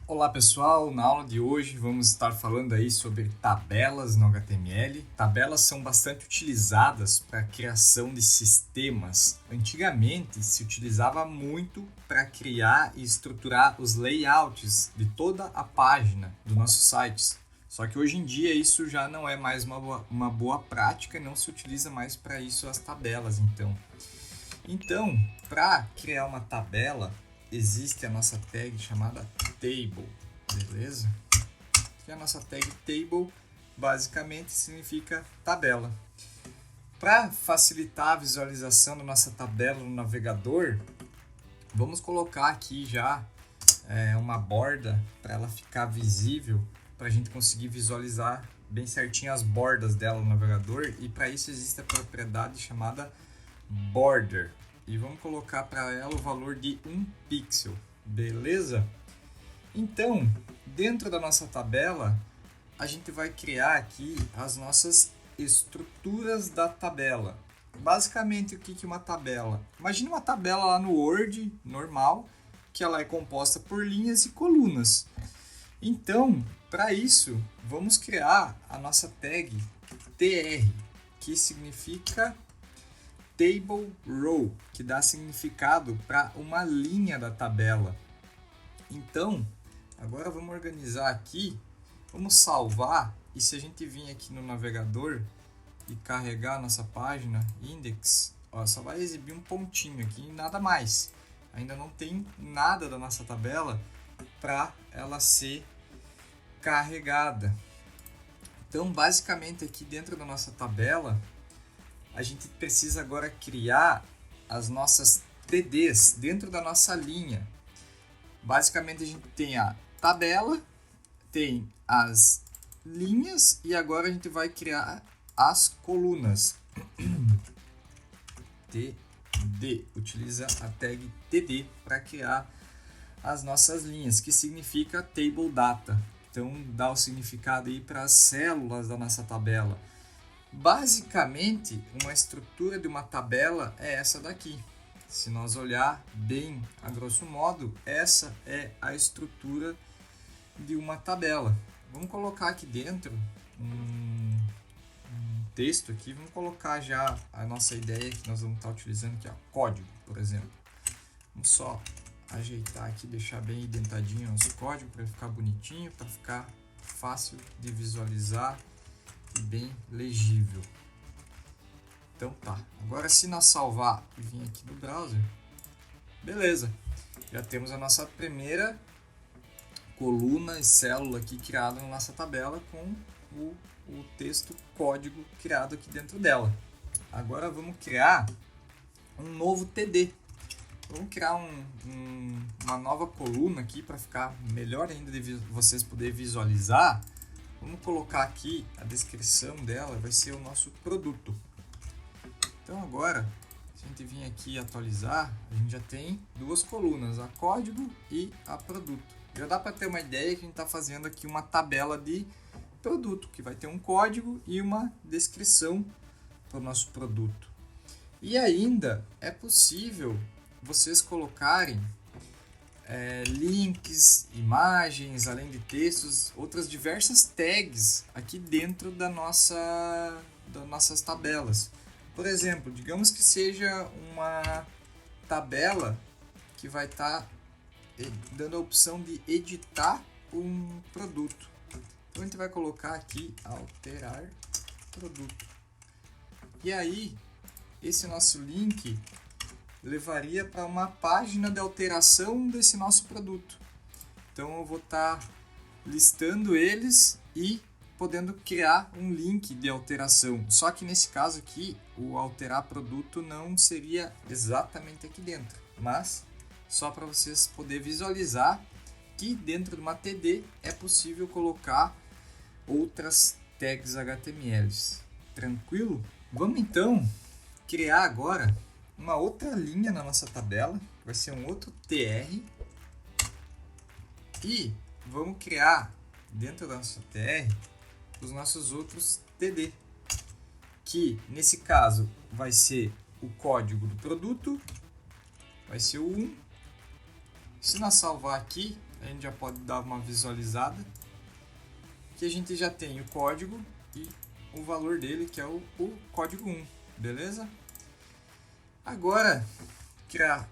Olá pessoal, na aula de hoje vamos estar falando aí sobre tabelas no HTML. Tabelas são bastante utilizadas para a criação de sistemas. Antigamente se utilizava muito para criar e estruturar os layouts de toda a página dos nossos sites. Só que hoje em dia isso já não é mais uma boa prática e não se utiliza mais para isso as tabelas. Então, para criar uma tabela, existe a nossa tag chamada table, beleza? E a nossa tag table basicamente significa tabela. Para facilitar a visualização da nossa tabela no navegador, vamos colocar aqui já uma borda para ela ficar visível, para a gente conseguir visualizar bem certinho as bordas dela no navegador, e para isso existe a propriedade chamada border. E vamos colocar para ela o valor de 1 pixel, beleza? Então, dentro da nossa tabela, a gente vai criar aqui as nossas estruturas da tabela. Basicamente, o que é uma tabela? Imagine uma tabela lá no Word, normal, que ela é composta por linhas e colunas. Então, para isso, vamos criar a nossa tag tr, que significa Table Row, que dá significado para uma linha da tabela. Então, agora vamos organizar aqui, vamos salvar, e se a gente vir aqui no navegador e carregar a nossa página, index, só vai exibir um pontinho aqui e nada mais. Ainda não tem nada da nossa tabela para ela ser carregada. Então, basicamente aqui dentro da nossa tabela, a gente precisa agora criar as nossas TDs dentro da nossa linha. Basicamente a gente tem a tabela, tem as linhas e agora a gente vai criar as colunas. TD, utiliza a tag TD para criar as nossas linhas, que significa Table Data. Então dá o significado aí para as células da nossa tabela. Basicamente, uma estrutura de uma tabela é essa daqui. Se nós olhar bem a grosso modo, essa é a estrutura de uma tabela. Vamos colocar aqui dentro um texto aqui. Vamos colocar já a nossa ideia que nós vamos estar utilizando aqui, código, por exemplo. Vamos só ajeitar aqui, deixar bem indentadinho o nosso código para ficar bonitinho, para ficar fácil de visualizar e bem legível. Então tá, agora se nós salvar e vir aqui no browser, beleza, já temos a nossa primeira coluna e célula aqui criada na nossa tabela com o texto código criado aqui dentro dela. Agora vamos criar um novo TD. Vamos criar uma nova coluna aqui para ficar melhor ainda de vocês poderem visualizar. Vamos colocar aqui a descrição dela, vai ser o nosso produto. Então agora, se a gente vir aqui atualizar, a gente já tem duas colunas, a código e a produto. Já dá para ter uma ideia que a gente está fazendo aqui uma tabela de produto, que vai ter um código e uma descrição para o nosso produto. E ainda é possível vocês colocarem links, imagens, além de textos, outras diversas tags aqui dentro das nossas tabelas. Por exemplo, digamos que seja uma tabela que vai estar dando a opção de editar um produto. Então a gente vai colocar aqui alterar produto. E aí, esse nosso link levaria para uma página de alteração desse nosso produto. Então eu vou estar listando eles e podendo criar um link de alteração. Só que nesse caso aqui, o alterar produto não seria exatamente aqui dentro, mas só para vocês poderem visualizar que dentro de uma TD é possível colocar outras tags HTML. Tranquilo? Vamos então criar agora uma outra linha na nossa tabela, vai ser um outro tr, e vamos criar dentro da nossa tr os nossos outros td, que nesse caso vai ser o código do produto, vai ser o 1. Se nós salvar aqui, a gente já pode dar uma visualizada. Aqui a gente já tem o código e o valor dele, que é o código 1, beleza? Agora, criar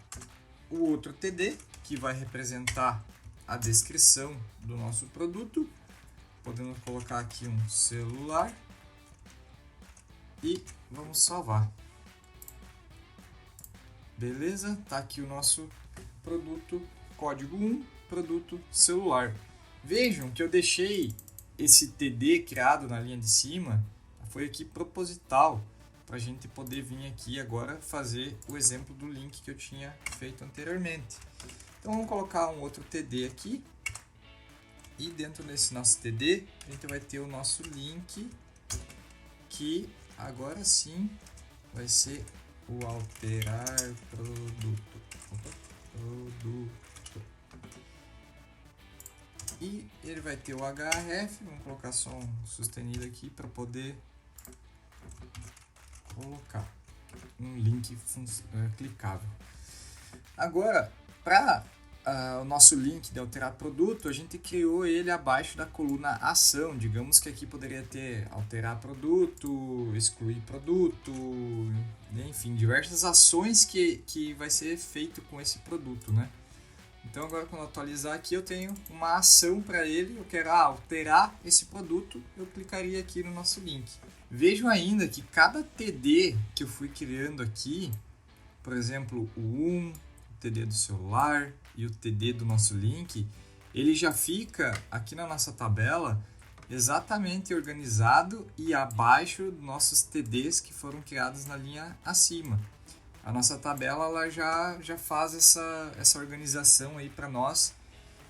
o outro TD, que vai representar a descrição do nosso produto. Podemos colocar aqui um celular e vamos salvar. Beleza? Tá aqui o nosso produto, código 1, produto celular. Vejam que eu deixei esse TD criado na linha de cima, foi aqui proposital, para a gente poder vir aqui agora fazer o exemplo do link que eu tinha feito anteriormente. Então vamos colocar um outro TD aqui, e dentro desse nosso TD a gente vai ter o nosso link, que agora sim vai ser o alterar produto. E ele vai ter o href, vamos colocar só um sustenido aqui para poder colocar um link clicável. Agora, para o nosso link de alterar produto, a gente criou ele abaixo da coluna ação. Digamos que aqui poderia ter alterar produto, excluir produto, enfim, diversas ações que vai ser feito com esse produto, né? Então agora quando eu atualizar aqui eu tenho uma ação para ele, eu quero alterar esse produto, eu clicaria aqui no nosso link. Vejam ainda que cada TD que eu fui criando aqui, por exemplo, o 1, o TD do celular e o TD do nosso link, ele já fica aqui na nossa tabela exatamente organizado e abaixo dos nossos TDs que foram criados na linha acima. A nossa tabela ela já faz essa organização aí para nós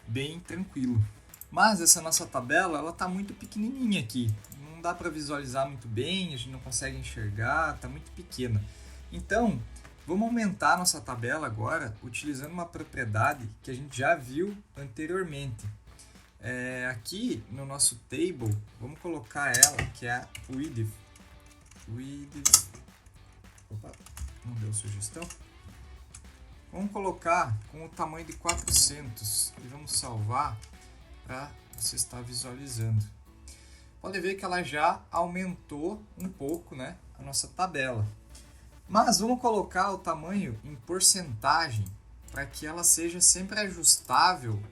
bem tranquilo. Mas essa nossa tabela ela está muito pequenininha aqui, não dá para visualizar muito bem, a gente não consegue enxergar, está muito pequena. Então vamos aumentar a nossa tabela agora utilizando uma propriedade que a gente já viu anteriormente. Aqui no nosso table, vamos colocar ela, que é a width. Opa, não deu sugestão. Vamos colocar com o tamanho de 400 e vamos salvar para você estar visualizando. Pode ver que ela já aumentou um pouco, né, a nossa tabela. Mas vamos colocar o tamanho em porcentagem para que ela seja sempre ajustável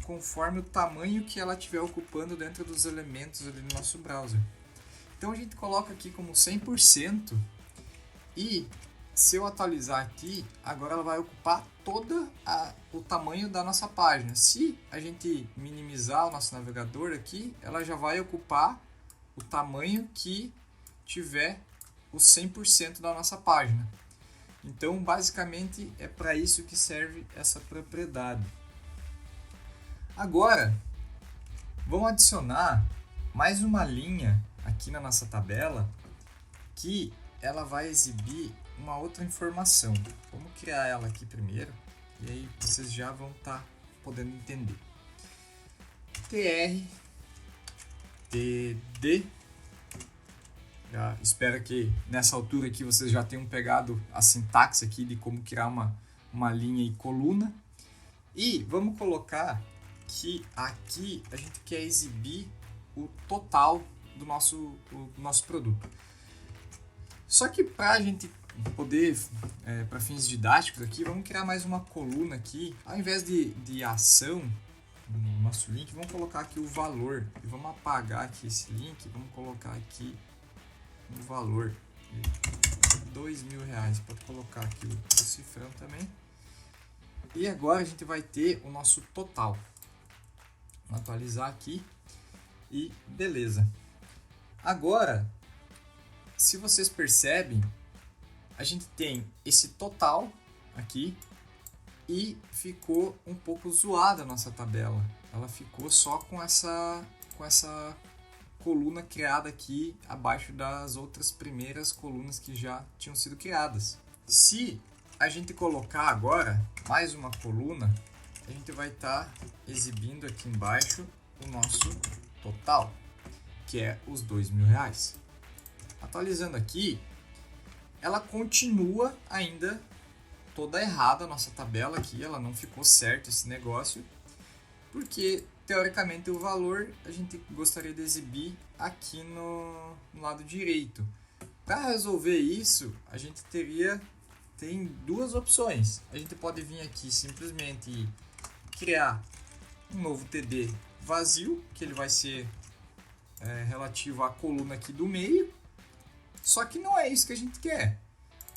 conforme o tamanho que ela estiver ocupando dentro dos elementos ali no nosso browser. Então a gente coloca aqui como 100% e se eu atualizar aqui, agora ela vai ocupar todo o tamanho da nossa página. Se a gente minimizar o nosso navegador aqui, ela já vai ocupar o tamanho que tiver os 100% da nossa página. Então, basicamente, é para isso que serve essa propriedade. Agora, vamos adicionar mais uma linha aqui na nossa tabela que ela vai exibir uma outra informação. Vamos criar ela aqui primeiro e aí vocês já vão estar podendo entender. TD. Espero que nessa altura aqui vocês já tenham pegado a sintaxe aqui de como criar uma linha e coluna. E vamos colocar que aqui a gente quer exibir o total do nosso produto. Só que para a gente poder, para fins didáticos aqui, vamos criar mais uma coluna aqui. Ao invés de ação no nosso link, vamos colocar aqui o valor. E vamos apagar aqui esse link, vamos colocar aqui o valor de R$2.000. Pode colocar aqui o cifrão também. E agora a gente vai ter o nosso total. Vou atualizar aqui e beleza. Agora, se vocês percebem, a gente tem esse total aqui e ficou um pouco zoada a nossa tabela. Ela ficou só com essa coluna criada aqui abaixo das outras primeiras colunas que já tinham sido criadas. Se a gente colocar agora mais uma coluna, a gente vai estar exibindo aqui embaixo o nosso total, que é os R$2.000. Atualizando aqui, ela continua ainda toda errada a nossa tabela aqui, ela não ficou certo esse negócio, porque teoricamente o valor a gente gostaria de exibir aqui no lado direito. Para resolver isso, a gente tem duas opções. A gente pode vir aqui simplesmente criar um novo TD vazio, que ele vai ser relativo à coluna aqui do meio. Só que não é isso que a gente quer.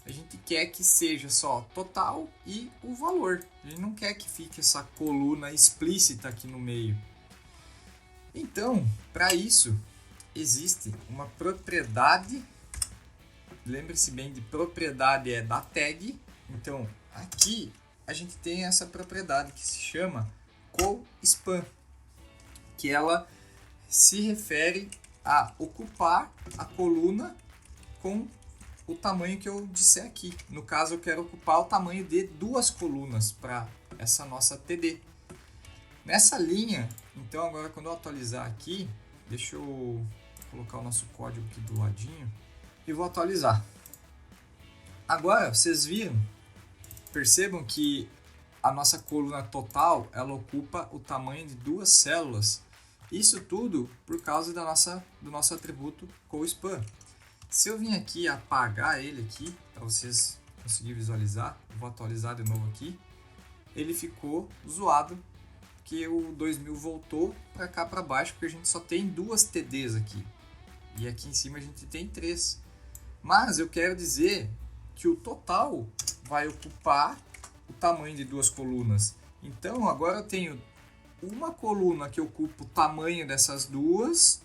A gente quer que seja só total e o valor. A gente não quer que fique essa coluna explícita aqui no meio. Então, para isso, existe uma propriedade. Lembre-se bem de propriedade é da tag. Então, aqui a gente tem essa propriedade que se chama CoSpan, que ela se refere a ocupar a coluna com o tamanho que eu disser aqui. No caso, eu quero ocupar o tamanho de duas colunas para essa nossa TD. Nessa linha, então agora quando eu atualizar aqui, deixa eu colocar o nosso código aqui do ladinho e vou atualizar. Agora, vocês viram, percebam que a nossa coluna total, ela ocupa o tamanho de duas células. Isso tudo por causa do nosso atributo CoSpan. Se eu vim aqui apagar ele aqui, para vocês conseguirem visualizar, vou atualizar de novo aqui, ele ficou zoado, porque o 2000 voltou para cá para baixo, porque a gente só tem duas TDs aqui. E aqui em cima a gente tem 3. Mas eu quero dizer que o total vai ocupar o tamanho de duas colunas. Então agora eu tenho uma coluna que ocupa o tamanho dessas duas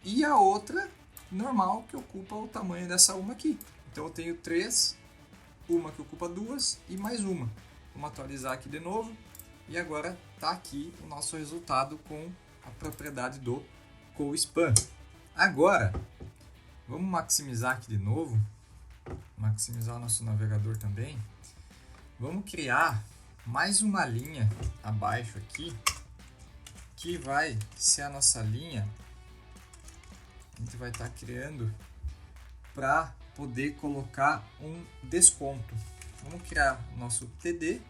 e a outra normal que ocupa o tamanho dessa uma aqui. Então eu tenho 3, uma que ocupa 2 e mais uma. Vamos atualizar aqui de novo e agora está aqui o nosso resultado com a propriedade do CoSpan. Agora vamos maximizar aqui de novo, maximizar o nosso navegador também. Vamos criar mais uma linha abaixo aqui, que vai ser a nossa linha. A gente vai estar criando para poder colocar um desconto. Vamos criar o nosso TD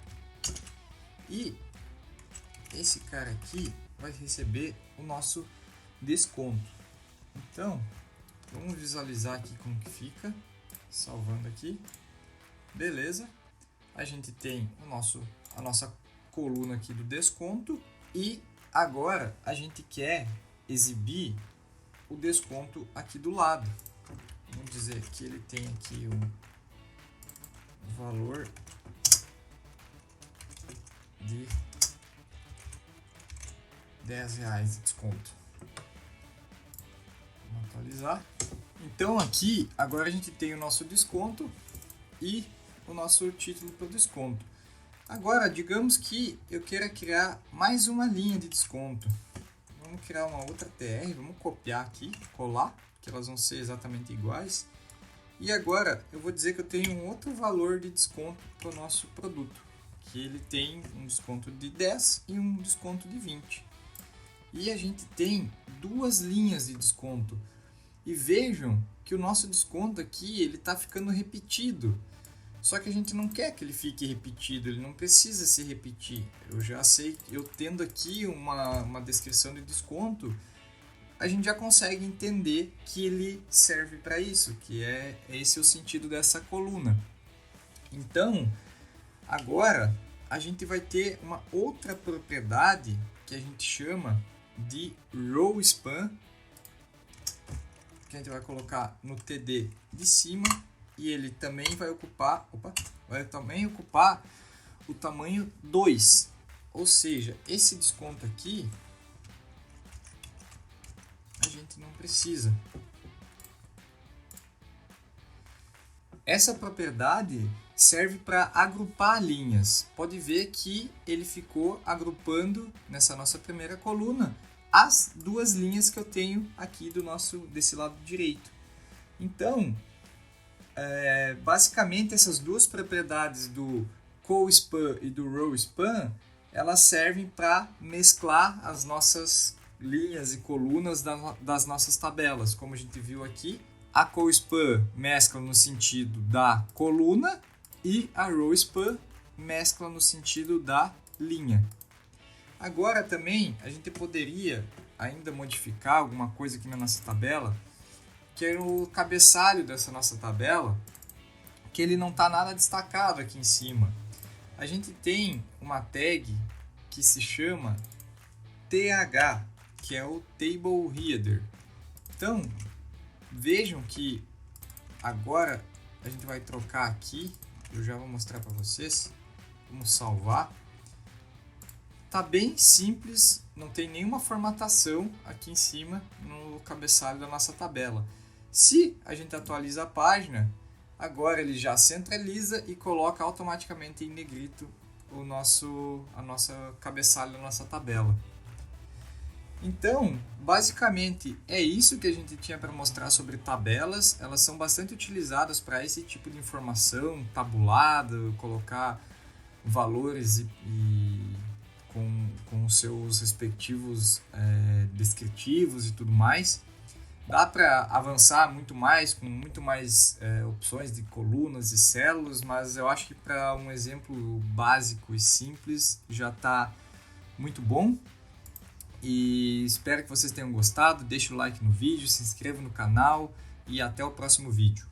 e esse cara aqui vai receber o nosso desconto. Então, vamos visualizar aqui como que fica, salvando aqui. Beleza? A gente tem a nossa coluna aqui do desconto e agora a gente quer exibir o desconto aqui do lado. Vamos dizer que ele tem aqui um valor de R$10 de desconto. Vamos atualizar. Então aqui agora a gente tem o nosso desconto e o nosso título para o desconto. Agora digamos que eu queira criar mais uma linha de desconto. Vamos criar uma outra TR, vamos copiar aqui, colar, que elas vão ser exatamente iguais. E agora eu vou dizer que eu tenho um outro valor de desconto para o nosso produto, que ele tem um desconto de 10 e um desconto de 20. E a gente tem duas linhas de desconto. E vejam que o nosso desconto aqui ele está ficando repetido. Só que a gente não quer que ele fique repetido, ele não precisa se repetir. Eu já sei, eu tendo aqui uma descrição de desconto, a gente já consegue entender que ele serve para isso, que é esse o sentido dessa coluna. Então, agora a gente vai ter uma outra propriedade que a gente chama de RowSpan, que a gente vai colocar no TD de cima. E ele também vai ocupar o tamanho 2. Ou seja, esse desconto aqui a gente não precisa. Essa propriedade serve para agrupar linhas. Pode ver que ele ficou agrupando nessa nossa primeira coluna as duas linhas que eu tenho aqui desse lado direito. Então, basicamente essas duas propriedades do CoSpan e do RowSpan, elas servem para mesclar as nossas linhas e colunas das nossas tabelas. Como a gente viu aqui, a CoSpan mescla no sentido da coluna e a RowSpan mescla no sentido da linha. Agora também a gente poderia ainda modificar alguma coisa aqui na nossa tabela, que é o cabeçalho dessa nossa tabela, que ele não está nada destacado aqui em cima. A gente tem uma tag que se chama TH, que é o Table Header. Então, vejam que agora a gente vai trocar aqui, eu já vou mostrar para vocês. Vamos salvar. Tá bem simples, não tem nenhuma formatação aqui em cima no cabeçalho da nossa tabela. Se a gente atualiza a página, agora ele já centraliza e coloca automaticamente em negrito a nossa cabeçalho da nossa tabela. Então, basicamente é isso que a gente tinha para mostrar sobre tabelas. Elas são bastante utilizadas para esse tipo de informação tabulada, colocar valores com os seus respectivos descritivos e tudo mais. Dá para avançar muito mais, com muito mais opções de colunas e células, mas eu acho que para um exemplo básico e simples já está muito bom. E espero que vocês tenham gostado. Deixe o like no vídeo, se inscreva no canal e até o próximo vídeo.